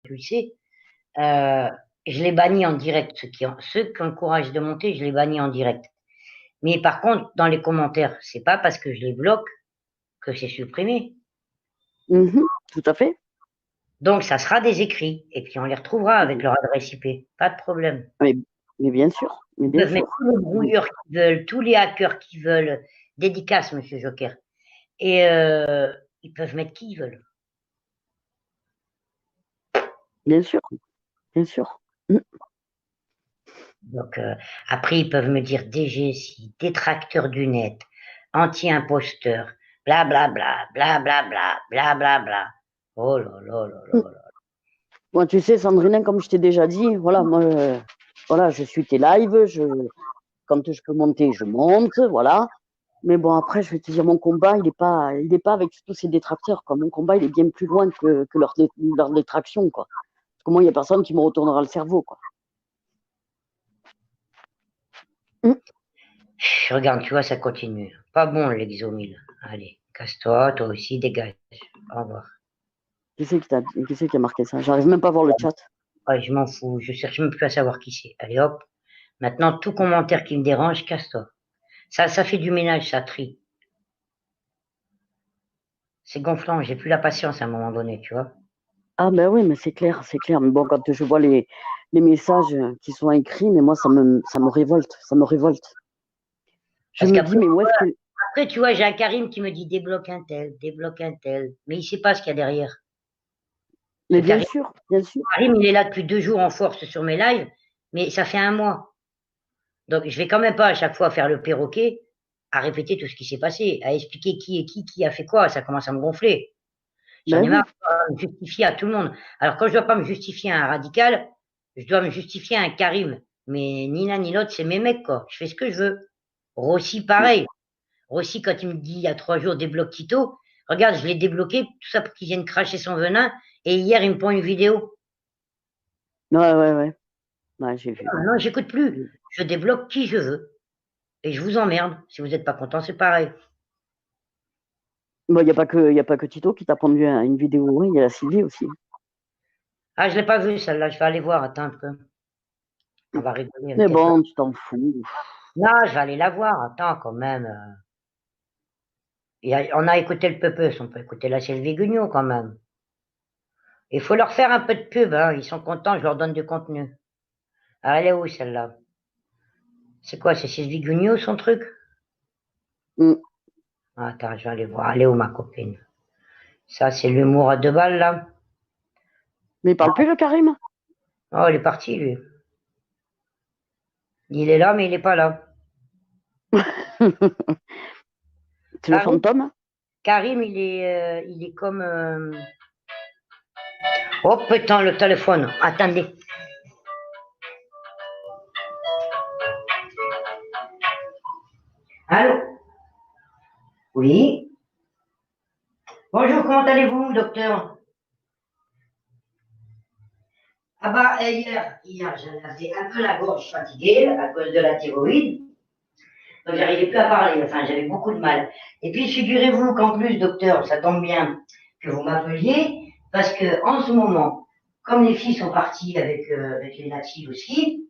tu le sais, je les bannis en direct. Ceux qui ont le courage de monter, je les bannis en direct. Mais par contre, dans les commentaires, c'est pas parce que je les bloque que c'est supprimé. Tout à fait. Donc, ça sera des écrits. Et puis, on les retrouvera avec leur adresse IP. Pas de problème. Mais, mais bien sûr, mais Ils bien peuvent mettre sûr. tous les brouilleurs qu'ils veulent, tous les hackers qu'ils veulent. Dédicace, monsieur Joker. Et ils peuvent mettre qui ils veulent. Bien sûr, bien sûr. Donc, après, ils peuvent me dire DGSI, détracteur du net, anti-imposteur, blablabla, blablabla, blablabla. Oh là là là là là. Moi, tu sais, Sandrine, comme je t'ai déjà dit, voilà, moi, voilà, je suis tes lives, quand je peux monter, je monte, voilà. Mais bon, après, je vais te dire, mon combat, il est pas avec tous ces détracteurs, quoi. Mon combat, il est bien plus loin que leur détraction, quoi. Parce que moi, il n'y a personne qui me retournera le cerveau, quoi. Regarde, tu vois, ça continue. Pas bon, l'exomile. Allez, casse-toi, toi aussi, dégage. Au revoir. Qui c'est qui a marqué ça? J'arrive même pas à voir le chat. Ouais, je m'en fous, je cherche même plus à savoir qui c'est. Allez hop, maintenant, tout commentaire qui me dérange, casse-toi. Ça fait du ménage, ça trie. C'est gonflant, j'ai plus la patience à un moment donné, tu vois. Ah ben oui, mais c'est clair, c'est clair. Mais bon, quand je vois les messages qui sont écrits, mais moi, ça me révolte, ça me révolte. Je Parce me qu'après, dis, mais où est-ce que... après, tu vois, j'ai un Karim qui me dit débloque un tel, mais il sait pas ce qu'il y a derrière. Ce Mais Karim, bien sûr. Karim, il est là depuis 2 jours en force sur mes lives, mais ça fait un mois. Donc, je vais quand même pas à chaque fois faire le perroquet, à répéter tout ce qui s'est passé, à expliquer qui est qui a fait quoi. Ça commence à me gonfler. J'en Ben ai marre oui, de me justifier à tout le monde. Alors, quand je dois pas me justifier à un radical, je dois me justifier à un Karim. Mais ni l'un ni l'autre, c'est mes mecs, quoi. Je fais ce que je veux. Rossi, pareil. Rossi, quand il me dit il y a 3 jours, débloque Tito, regarde, je l'ai débloqué, tout ça pour qu'il vienne cracher son venin. Et hier, il me prend une vidéo. ouais. Ouais, j'ai vu. Ah non, j'écoute plus. Je débloque qui je veux. Et je vous emmerde. Si vous n'êtes pas content, c'est pareil. Bon, il y a pas que Tito qui t'a pondu une vidéo, hein, il y a la Sylvie aussi. Ah, je l'ai pas vue, celle-là. Je vais aller voir. Attends un peu. On va rigoler Mais avec elle. bon, tu t'en fous. Non, je vais aller la voir. Attends, quand même. On a écouté le Pepeus. On peut écouter la Sylvie Guignot, quand même. Il faut leur faire un peu de pub, hein. Ils sont contents, je leur donne du contenu. Ah, elle est où, celle-là? C'est quoi, c'est Sylvie Guignot, son truc? Mm. Attends, je vais aller voir. Elle est où, ma copine? Ça, c'est l'humour à 2 balles, là. Mais il parle plus, le Karim? Oh, il est parti, lui. Il est là, mais il n'est pas là. C'est le Karim, fantôme? Karim, il est comme... Oh, putain, le téléphone. Attendez. Allô? Oui? Bonjour, comment allez-vous, docteur? Ah bah, hier j'en avais un peu la gorge fatiguée à cause de la thyroïde. Donc, j'arrivais plus à parler, enfin, j'avais beaucoup de mal. Et puis, figurez-vous qu'en plus, docteur, ça tombe bien que vous m'appeliez, parce que en ce moment, comme les filles sont parties avec les natives aussi,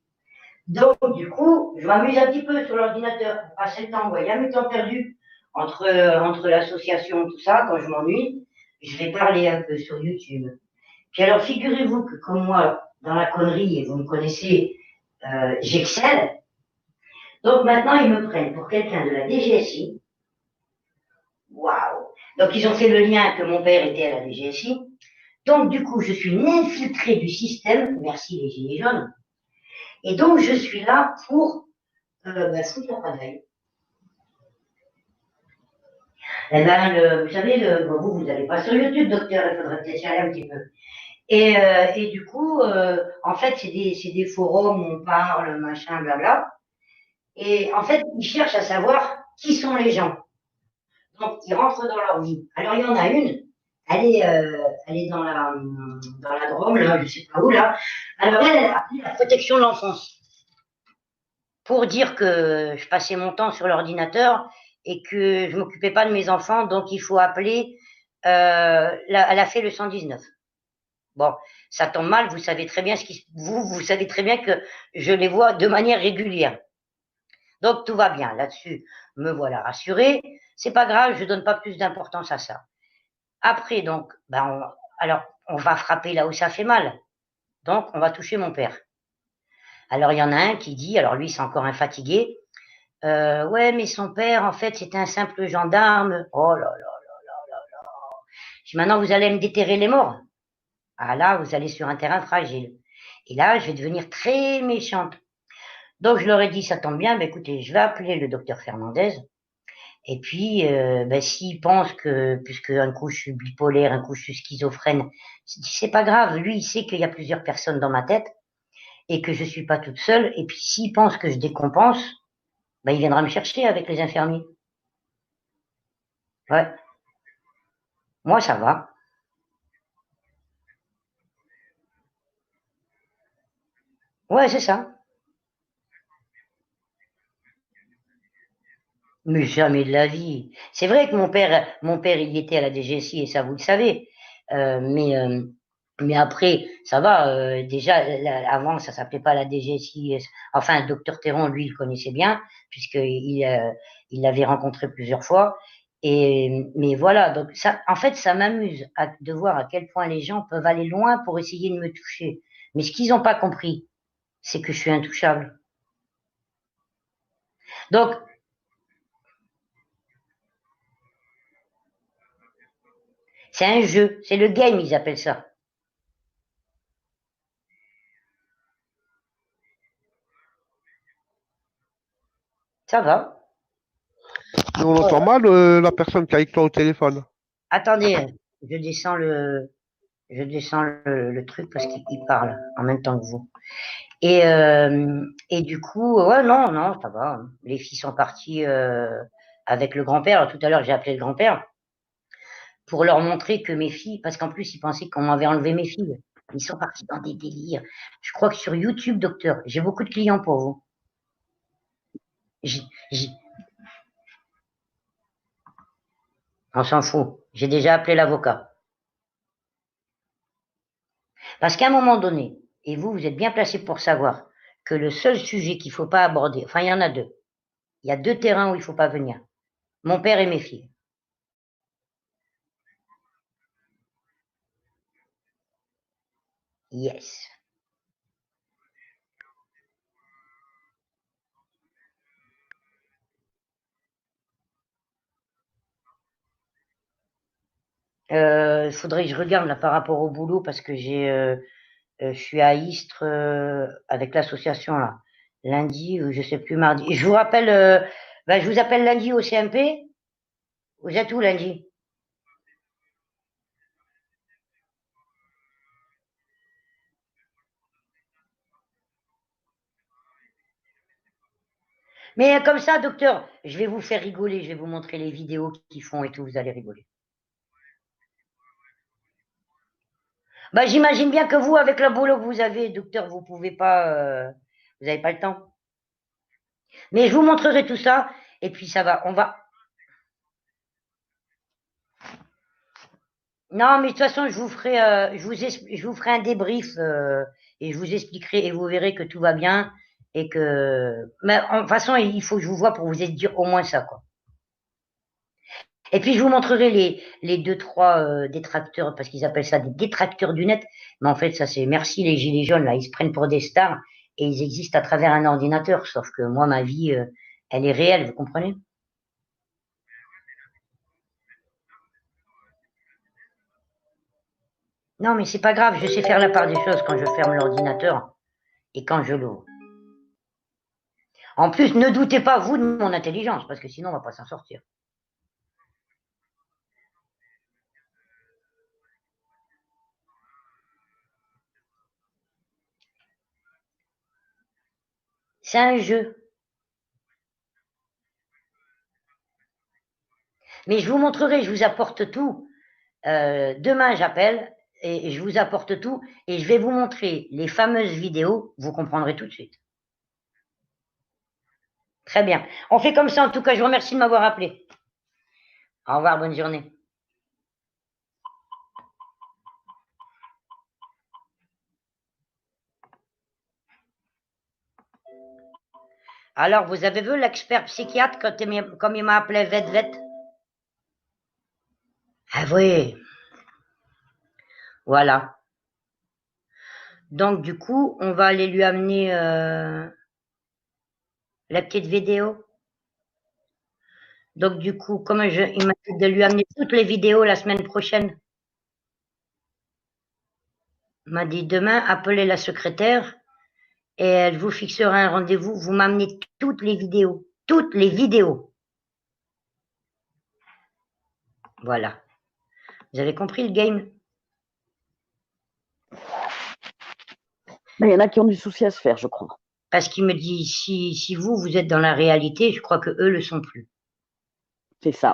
donc, du coup, je m'amuse un petit peu sur l'ordinateur pour passer le temps. Vous voyez, mes temps perdus entre l'association, tout ça, quand je m'ennuie, je vais parler un peu sur YouTube. Puis alors, figurez-vous que comme moi, dans la connerie, et vous me connaissez, j'excelle. Donc maintenant, ils me prennent pour quelqu'un de la DGSI. Waouh! Donc ils ont fait le lien que mon père était à la DGSI. Donc du coup, je suis une infiltrée du système. Merci les gilets jaunes. Et donc je suis là pour foutre la pagaille. Eh ben, vous savez, vous n'allez pas sur YouTube, docteur, il faudrait peut-être y aller un petit peu. Et du coup, en fait, c'est des forums où on parle, machin, blabla. Et en fait, ils cherchent à savoir qui sont les gens. Donc, ils rentrent dans leur vie. Alors, il y en a une, elle est dans la Drôme, là, je ne sais pas où, là. Alors, elle a appelé la protection de l'enfance pour dire que je passais mon temps sur l'ordinateur et que je ne m'occupais pas de mes enfants, donc il faut appeler. Elle a fait le 119. Bon, ça tombe mal, vous savez très bien vous savez très bien que je les vois de manière régulière. Donc tout va bien là-dessus, me voilà rassurée. C'est pas grave, je donne pas plus d'importance à ça. Après, donc, alors, on va frapper là où ça fait mal. Donc, on va toucher mon père. Alors, il y en a un qui dit, alors lui, c'est encore un fatigué. Ouais, mais son père, en fait, c'est un simple gendarme. Oh là là. Je dis, maintenant, vous allez me déterrer les morts. Ah là, vous allez sur un terrain fragile. Et là, je vais devenir très méchante. Donc, je leur ai dit, ça tombe bien, écoutez, je vais appeler le docteur Fernandez. Et puis, s'il pense que, puisque un coup je suis bipolaire, un coup je suis schizophrène, c'est pas grave. Lui, il sait qu'il y a plusieurs personnes dans ma tête et que je suis pas toute seule. Et puis, s'il pense que je décompense, il viendra me chercher avec les infirmiers. Ouais. Moi, ça va. Ouais, c'est ça. Mais jamais de la vie. C'est vrai que mon père, il était à la DGSI et ça, vous le savez. Euh, mais, euh, mais après, ça va. Déjà, avant, ça s'appelait pas la DGSI. Enfin, le docteur Théron, lui, il le connaissait bien puisqu'il l'avait rencontré plusieurs fois. Mais voilà. Donc ça, en fait, ça m'amuse de voir à quel point les gens peuvent aller loin pour essayer de me toucher. Mais ce qu'ils n'ont pas compris, c'est que je suis intouchable. Donc, c'est un jeu. C'est le game, ils appellent ça. Ça va. Mais on entend mal la personne qui est avec toi au téléphone. Attendez, je descends je descends le truc parce qu'il parle en même temps que vous. Et du coup, ouais, non, non, ça va. Les filles sont parties avec le grand-père. Tout à l'heure, j'ai appelé le grand-père pour leur montrer que mes filles, parce qu'en plus, ils pensaient qu'on m'avait enlevé mes filles. Ils sont partis dans des délires. Je crois que sur YouTube, docteur, j'ai beaucoup de clients pour vous. J- j- On s'en fout. J'ai déjà appelé l'avocat. Parce qu'à un moment donné, et vous, vous êtes bien placé pour savoir que le seul sujet qu'il ne faut pas aborder, enfin, il y en a deux. Il y a deux terrains où il ne faut pas venir. Mon père et mes filles. Yes. Il faudrait que je regarde là par rapport au boulot parce que je suis à Istres avec l'association là. Lundi ou je sais plus mardi. Je vous rappelle, je vous appelle lundi au CMP. Vous êtes où lundi? Mais comme ça, docteur, je vais vous faire rigoler. Je vais vous montrer les vidéos qu'ils font et tout. Vous allez rigoler. J'imagine bien que vous, avec le boulot que vous avez, docteur, vous pouvez pas, vous n'avez pas le temps. Mais je vous montrerai tout ça et puis ça va. On va. Non, mais de toute façon, je vous ferai un débrief et je vous expliquerai et vous verrez que tout va bien et que. Mais de toute façon, il faut que je vous vois pour vous dire au moins ça, quoi. Et puis je vous montrerai les deux, trois détracteurs, parce qu'ils appellent ça des détracteurs du net. Mais en fait, ça c'est merci les gilets jaunes, là, ils se prennent pour des stars et ils existent à travers un ordinateur. Sauf que moi, ma vie, elle est réelle, vous comprenez? Non, mais c'est pas grave, je sais faire la part des choses quand je ferme l'ordinateur et quand je l'ouvre. En plus, ne doutez pas, vous, de mon intelligence, parce que sinon, on va pas s'en sortir. C'est un jeu. Mais je vous montrerai, je vous apporte tout. Demain, j'appelle et je vous apporte tout et je vais vous montrer les fameuses vidéos. Vous comprendrez tout de suite. Très bien. On fait comme ça. En tout cas, je vous remercie de m'avoir appelé. Au revoir, bonne journée. Alors, vous avez vu l'expert psychiatre comme il m'a appelé Vet. Ah oui. Voilà. Donc, du coup, on va aller lui amener la petite vidéo. Donc, du coup, il m'a dit de lui amener toutes les vidéos la semaine prochaine. Il m'a dit demain, appelez la secrétaire et elle vous fixera un rendez-vous. Vous m'amenez toutes les vidéos. Toutes les vidéos. Voilà. Vous avez compris le game? Mais il y en a qui ont du souci à se faire, je crois. Parce qu'il me dit, si vous êtes dans la réalité, je crois que eux le sont plus. C'est ça.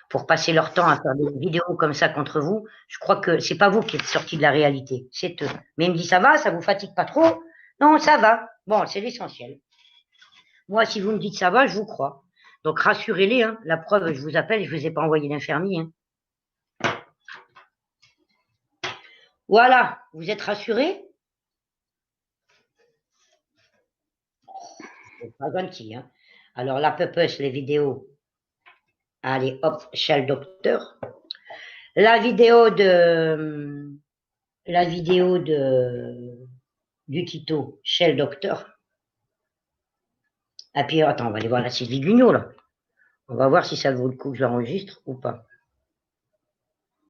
Pour passer leur temps à faire des vidéos comme ça contre vous, je crois que c'est pas vous qui êtes sortis de la réalité, c'est eux. Mais il me dit, ça va, ça vous fatigue pas trop? Non, ça va. Bon, c'est l'essentiel. Moi, si vous me dites ça va, je vous crois. Donc, rassurez-les, hein. La preuve, je vous appelle, je vous ai pas envoyé d'infirmier. Hein. Voilà, vous êtes rassurés? C'est pas gentil, hein. Alors, la pupeuse, les vidéos. Allez, hop, chez le docteur. La vidéo du Tito chez le docteur. Et puis, attends, on va aller voir la Sylvie Guignot, là. On va voir si ça vaut le coup que j'enregistre ou pas.